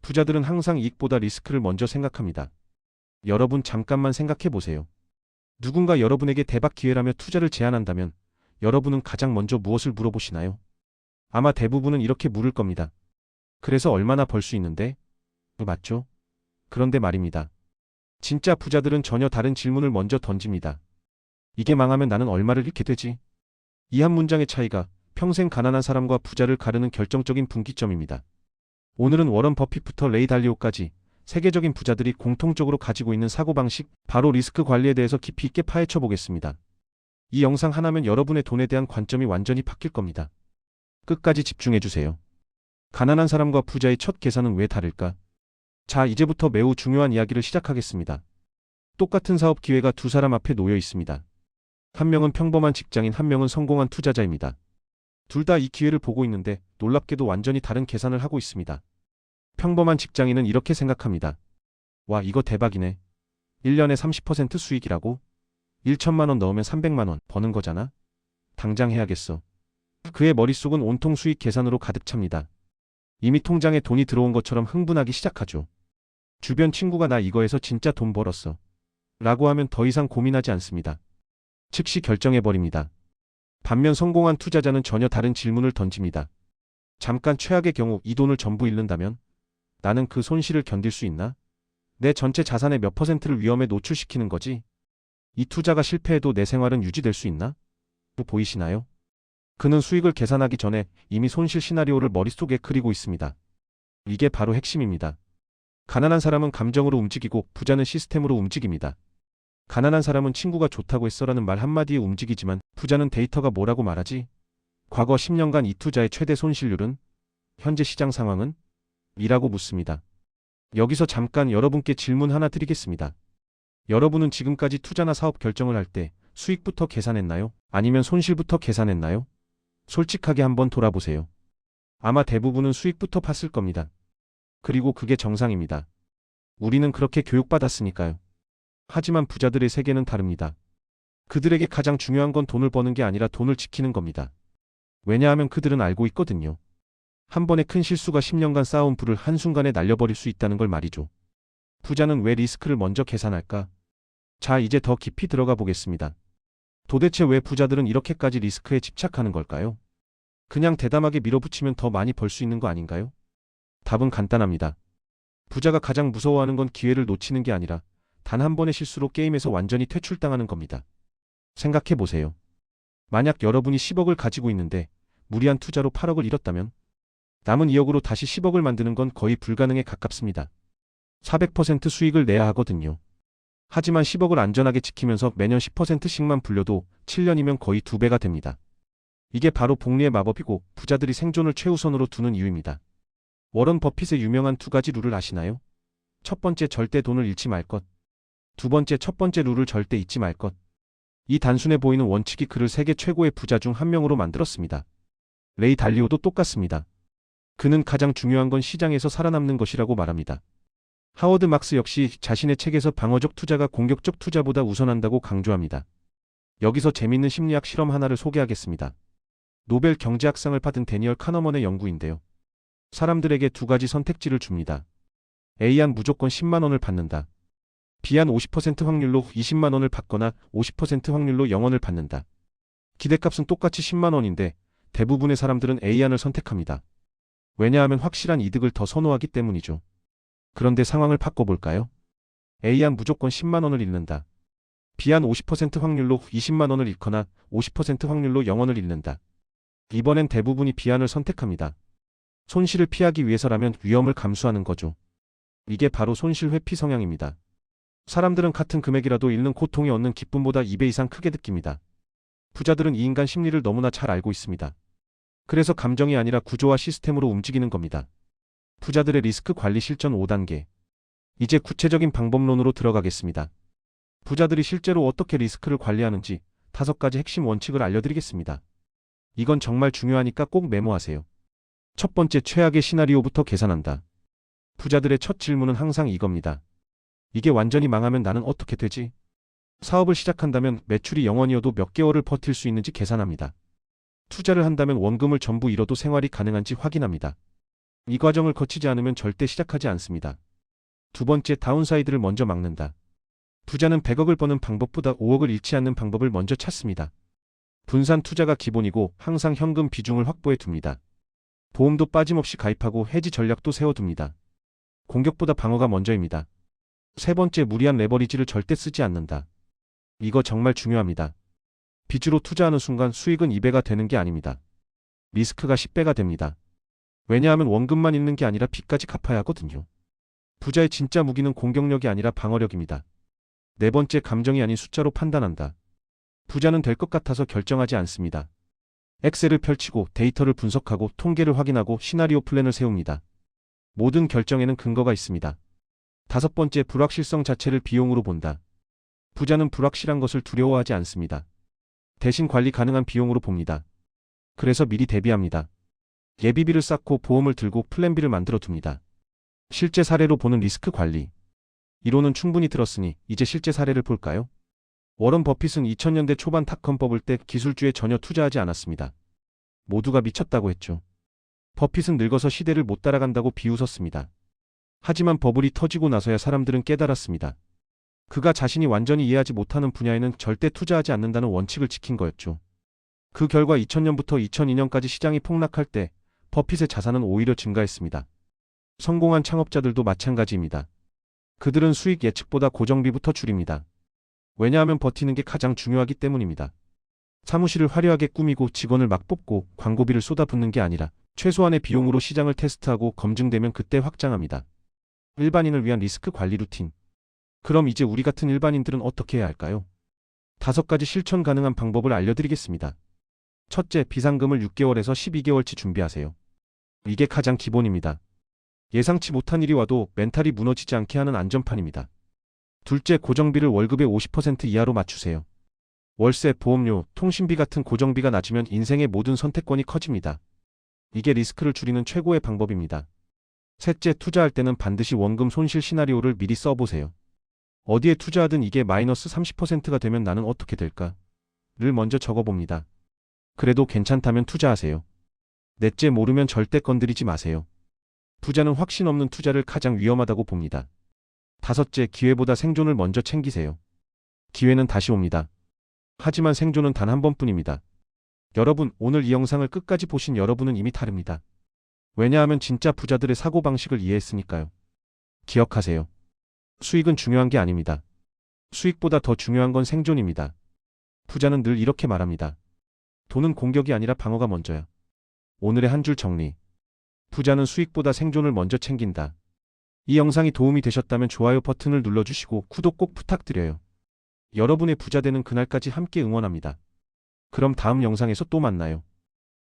부자들은 항상 이익보다 리스크를 먼저 생각합니다. 여러분 잠깐만 생각해 보세요. 누군가 여러분에게 대박 기회라며 투자를 제안한다면 여러분은 가장 먼저 무엇을 물어보시나요? 아마 대부분은 이렇게 물을 겁니다. 그래서 얼마나 벌 수 있는데? 맞죠? 그런데 말입니다. 진짜 부자들은 전혀 다른 질문을 먼저 던집니다. 이게 망하면 나는 얼마를 잃게 되지? 이 한 문장의 차이가 평생 가난한 사람과 부자를 가르는 결정적인 분기점입니다. 오늘은 워런 버핏부터 레이 달리오까지 세계적인 부자들이 공통적으로 가지고 있는 사고방식, 바로 리스크 관리에 대해서 깊이 있게 파헤쳐 보겠습니다. 이 영상 하나면 여러분의 돈에 대한 관점이 완전히 바뀔 겁니다. 끝까지 집중해 주세요. 가난한 사람과 부자의 첫 계산은 왜 다를까? 자, 이제부터 매우 중요한 이야기를 시작하겠습니다. 똑같은 사업 기회가 두 사람 앞에 놓여 있습니다. 한 명은 평범한 직장인, 한 명은 성공한 투자자입니다. 둘 다 이 기회를 보고 있는데 놀랍게도 완전히 다른 계산을 하고 있습니다. 평범한 직장인은 이렇게 생각합니다. 와, 이거 대박이네. 1년에 30% 수익이라고? 1천만 원 넣으면 300만 원 버는 거잖아? 당장 해야겠어. 그의 머릿속은 온통 수익 계산으로 가득 찹니다. 이미 통장에 돈이 들어온 것처럼 흥분하기 시작하죠. 주변 친구가 나 이거에서 진짜 돈 벌었어 라고 하면 더 이상 고민하지 않습니다. 즉시 결정해버립니다. 반면 성공한 투자자는 전혀 다른 질문을 던집니다. 잠깐 최악의 경우 이 돈을 전부 잃는다면? 나는 그 손실을 견딜 수 있나? 내 전체 자산의 몇 퍼센트를 위험에 노출시키는 거지? 이 투자가 실패해도 내 생활은 유지될 수 있나? 보이시나요? 그는 수익을 계산하기 전에 이미 손실 시나리오를 머릿속에 그리고 있습니다. 이게 바로 핵심입니다. 가난한 사람은 감정으로 움직이고 부자는 시스템으로 움직입니다. 가난한 사람은 친구가 좋다고 했어라는 말 한마디에 움직이지만 부자는 데이터가 뭐라고 말하지? 과거 10년간 이 투자의 최대 손실률은? 현재 시장 상황은? 이라고 묻습니다. 여기서 잠깐 여러분께 질문 하나 드리겠습니다. 여러분은 지금까지 투자나 사업 결정을 할 때 수익부터 계산했나요? 아니면 손실부터 계산했나요? 솔직하게 한번 돌아보세요. 아마 대부분은 수익부터 봤을 겁니다. 그리고 그게 정상입니다. 우리는 그렇게 교육받았으니까요. 하지만 부자들의 세계는 다릅니다. 그들에게 가장 중요한 건 돈을 버는 게 아니라 돈을 지키는 겁니다. 왜냐하면 그들은 알고 있거든요. 한 번의 큰 실수가 10년간 쌓아온 부를 한순간에 날려버릴 수 있다는 걸 말이죠. 부자는 왜 리스크를 먼저 계산할까? 자, 이제 더 깊이 들어가 보겠습니다. 도대체 왜 부자들은 이렇게까지 리스크에 집착하는 걸까요? 그냥 대담하게 밀어붙이면 더 많이 벌 수 있는 거 아닌가요? 답은 간단합니다. 부자가 가장 무서워하는 건 기회를 놓치는 게 아니라 단 한 번의 실수로 게임에서 완전히 퇴출당하는 겁니다. 생각해 보세요. 만약 여러분이 10억을 가지고 있는데 무리한 투자로 8억을 잃었다면 남은 2억으로 다시 10억을 만드는 건 거의 불가능에 가깝습니다. 400% 수익을 내야 하거든요. 하지만 10억을 안전하게 지키면서 매년 10%씩만 불려도 7년이면 거의 2배가 됩니다. 이게 바로 복리의 마법이고 부자들이 생존을 최우선으로 두는 이유입니다. 워런 버핏의 유명한 두 가지 룰을 아시나요? 첫 번째, 절대 돈을 잃지 말 것. 두 번째, 첫 번째 룰을 절대 잊지 말 것. 이 단순해 보이는 원칙이 그를 세계 최고의 부자 중 한 명으로 만들었습니다. 레이 달리오도 똑같습니다. 그는 가장 중요한 건 시장에서 살아남는 것이라고 말합니다. 하워드 막스 역시 자신의 책에서 방어적 투자가 공격적 투자보다 우선한다고 강조합니다. 여기서 재밌는 심리학 실험 하나를 소개하겠습니다. 노벨 경제학상을 받은 데니얼 카너먼의 연구인데요. 사람들에게 두 가지 선택지를 줍니다. A한 무조건 10만 원을 받는다. B한 50% 확률로 20만 원을 받거나 50% 확률로 0원을 받는다. 기대값은 똑같이 10만 원인데 대부분의 사람들은 A안을 선택합니다. 왜냐하면 확실한 이득을 더 선호하기 때문이죠. 그런데 상황을 바꿔볼까요? A안 무조건 10만 원을 잃는다. B한 50% 확률로 20만 원을 잃거나 50% 확률로 0원을 잃는다. 이번엔 대부분이 B안을 선택합니다. 손실을 피하기 위해서라면 위험을 감수하는 거죠. 이게 바로 손실 회피 성향입니다. 사람들은 같은 금액이라도 잃는 고통이 얻는 기쁨보다 2배 이상 크게 느낍니다. 부자들은 이 인간 심리를 너무나 잘 알고 있습니다. 그래서 감정이 아니라 구조와 시스템으로 움직이는 겁니다. 부자들의 리스크 관리 실전 5단계. 이제 구체적인 방법론으로 들어가겠습니다. 부자들이 실제로 어떻게 리스크를 관리하는지 5가지 핵심 원칙을 알려드리겠습니다. 이건 정말 중요하니까 꼭 메모하세요. 첫 번째, 최악의 시나리오부터 계산한다. 부자들의 첫 질문은 항상 이겁니다. 이게 완전히 망하면 나는 어떻게 되지? 사업을 시작한다면 매출이 0원이어도 몇 개월을 버틸 수 있는지 계산합니다. 투자를 한다면 원금을 전부 잃어도 생활이 가능한지 확인합니다. 이 과정을 거치지 않으면 절대 시작하지 않습니다. 두 번째, 다운사이드를 먼저 막는다. 부자는 100억을 버는 방법보다 5억을 잃지 않는 방법을 먼저 찾습니다. 분산 투자가 기본이고 항상 현금 비중을 확보해 둡니다. 보험도 빠짐없이 가입하고 해지 전략도 세워둡니다. 공격보다 방어가 먼저입니다. 세 번째, 무리한 레버리지를 절대 쓰지 않는다. 이거 정말 중요합니다. 빚으로 투자하는 순간 수익은 2배가 되는 게 아닙니다. 리스크가 10배가 됩니다. 왜냐하면 원금만 잃는 게 아니라 빚까지 갚아야 하거든요. 부자의 진짜 무기는 공격력이 아니라 방어력입니다. 네 번째, 감정이 아닌 숫자로 판단한다. 부자는 될 것 같아서 결정하지 않습니다. 엑셀을 펼치고 데이터를 분석하고 통계를 확인하고 시나리오 플랜을 세웁니다. 모든 결정에는 근거가 있습니다. 다섯 번째, 불확실성 자체를 비용으로 본다. 부자는 불확실한 것을 두려워하지 않습니다. 대신 관리 가능한 비용으로 봅니다. 그래서 미리 대비합니다. 예비비를 쌓고 보험을 들고 플랜 B를 만들어 둡니다. 실제 사례로 보는 리스크 관리. 이론은 충분히 들었으니 이제 실제 사례를 볼까요? 워런 버핏은 2000년대 초반 닷컴 버블 때 기술주에 전혀 투자하지 않았습니다. 모두가 미쳤다고 했죠. 버핏은 늙어서 시대를 못 따라간다고 비웃었습니다. 하지만 버블이 터지고 나서야 사람들은 깨달았습니다. 그가 자신이 완전히 이해하지 못하는 분야에는 절대 투자하지 않는다는 원칙을 지킨 거였죠. 그 결과 2000년부터 2002년까지 시장이 폭락할 때 버핏의 자산은 오히려 증가했습니다. 성공한 창업자들도 마찬가지입니다. 그들은 수익 예측보다 고정비부터 줄입니다. 왜냐하면 버티는 게 가장 중요하기 때문입니다. 사무실을 화려하게 꾸미고 직원을 막 뽑고 광고비를 쏟아붓는 게 아니라 최소한의 비용으로 시장을 테스트하고 검증되면 그때 확장합니다. 일반인을 위한 리스크 관리 루틴. 그럼 이제 우리 같은 일반인들은 어떻게 해야 할까요? 5가지 실천 가능한 방법을 알려드리겠습니다. 첫째, 비상금을 6개월에서 12개월치 준비하세요. 이게 가장 기본입니다. 예상치 못한 일이 와도 멘탈이 무너지지 않게 하는 안전판입니다. 둘째, 고정비를 월급의 50% 이하로 맞추세요. 월세, 보험료, 통신비 같은 고정비가 낮으면 인생의 모든 선택권이 커집니다. 이게 리스크를 줄이는 최고의 방법입니다. 셋째, 투자할 때는 반드시 원금 손실 시나리오를 미리 써보세요. 어디에 투자하든 이게 마이너스 30%가 되면 나는 어떻게 될까? 를 먼저 적어봅니다. 그래도 괜찮다면 투자하세요. 넷째, 모르면 절대 건드리지 마세요. 부자는 확신 없는 투자를 가장 위험하다고 봅니다. 다섯째, 기회보다 생존을 먼저 챙기세요. 기회는 다시 옵니다. 하지만 생존은 단 한 번뿐입니다. 여러분, 오늘 이 영상을 끝까지 보신 여러분은 이미 다릅니다. 왜냐하면 진짜 부자들의 사고방식을 이해했으니까요. 기억하세요. 수익은 중요한 게 아닙니다. 수익보다 더 중요한 건 생존입니다. 부자는 늘 이렇게 말합니다. 돈은 공격이 아니라 방어가 먼저야. 오늘의 한 줄 정리. 부자는 수익보다 생존을 먼저 챙긴다. 이 영상이 도움이 되셨다면 좋아요 버튼을 눌러주시고 구독 꼭 부탁드려요. 여러분의 부자 되는 그날까지 함께 응원합니다. 그럼 다음 영상에서 또 만나요.